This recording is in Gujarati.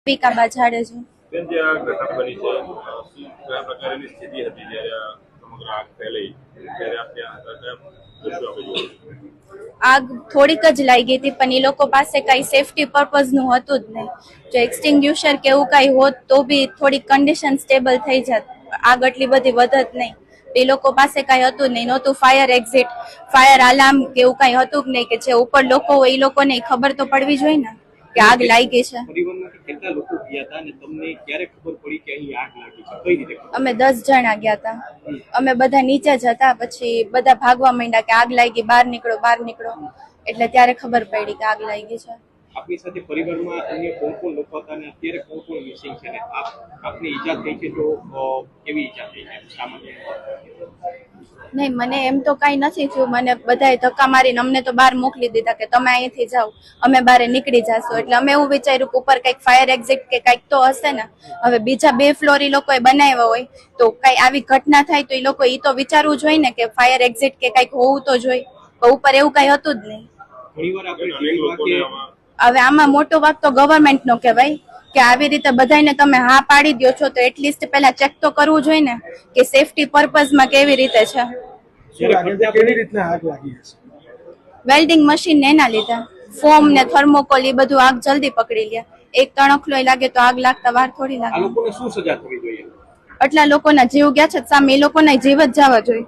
પીકાબા જાડેજા. બેન, જે આ ઘટના બની છે, કયા પ્રકારની સ્થિતિ હતી જ્યારે આ સમગ્ર આગ ફેલાઈ ત્યારે આપ ત્યાં હતા? કયા દ્રશ્યો આપણે જોયા? આગ થોડીક જ લાગી હતી, પણ એ લોકો પાસે કઈ સેફટી પર્પઝ નું હતું જ નહીં. જો એક્સટિંગ્યુશર કે એવું કઈ હોત તો બી થોડી કન્ડિશન સ્ટેબલ થઈ જાત, આગ એટલી બધી વધત નહીં. એ લોકો પાસે કઈ હતું નહીં, નહોતું ફાયર એક્ઝિટ, ફાયર અલાર્મ કે એવું કઈ હતું જ નહીં કે જે ઉપર લોકો હોય એ લોકોને ખબર તો પડવી જોઈએ ને કે આગ લાગી છે. પરિવારમાંથી કેટલા લોકો ગયા હતા અને તમને ક્યારે ખબર પડી કે અહીં આગ લાગી છે? કઈ રીતે? અમે 10 જણા ગયા હતા. અમે બધા નીચે જ હતા, પછી બધા ભાગવા માંડ્યા કે આગ લાગી, બહાર નીકળો બહાર નીકળો. એટલે ત્યારે ખબર પડી કે આગ લાગી છે. આપની સાથે પરિવારમાં અન્ય કોણ કોણ લોકો હતા અને અત્યારે કોણ કોણ મિસિંગ છે? અને આપની ઈજા થઈ છે તો કેવી ઈજા થઈ છે? સામાન્ય નહીં, મને એમ તો કઈ નથી થયું. મને બધાએ ધક્કા મારીને અમને તો બહાર મોકલી દીધા કે તમે અહીંથી જાઓ, અમે બહાર નીકળી જાશું. એટલે અમે એવું વિચાર્યું કે ઉપર કઈક ફાયર એક્ઝિટ કે કઈક તો હશે ને. હવે બીજા 2 ફ્લોર એ લોકોએ બનાવ્યા હોય તો કઈ આવી ઘટના થાય તો એ લોકો એ તો વિચારવું જોઈએ ને કે ફાયર એક્ઝિટ કે કઈક હોવું તો જોઈએ. પણ ઉપર એવું કઈ હતું જ નહીં. ઘણીવાર આપણે હવે આમાં મોટો વાક તો ગવર્મેન્ટ નો કહેવાય કે આવી રીતે બધાને તમે હા પાડી દો છો તો એટલીસ્ટ પહેલા ચેક તો કરવું જોઈએ ને કે સેફટી પર્પઝમાં કેવી રીતે છે. કેવી રીતના આગ લાગી હશે? વેલ્ડિંગ મશીન ને એના લીધે ફોમ ને થર્મોકોલ એ બધું આગ જલ્દી પકડી લે. એક તણખલો લાગે તો આગ લાગતા વાર થોડી આ લાગે. લોકોને શું સજા થવી જોઈએ? આટલા લોકોના જીવ ગયા છે સામે એ લોકોના જીવ જ જવા જોઈએ.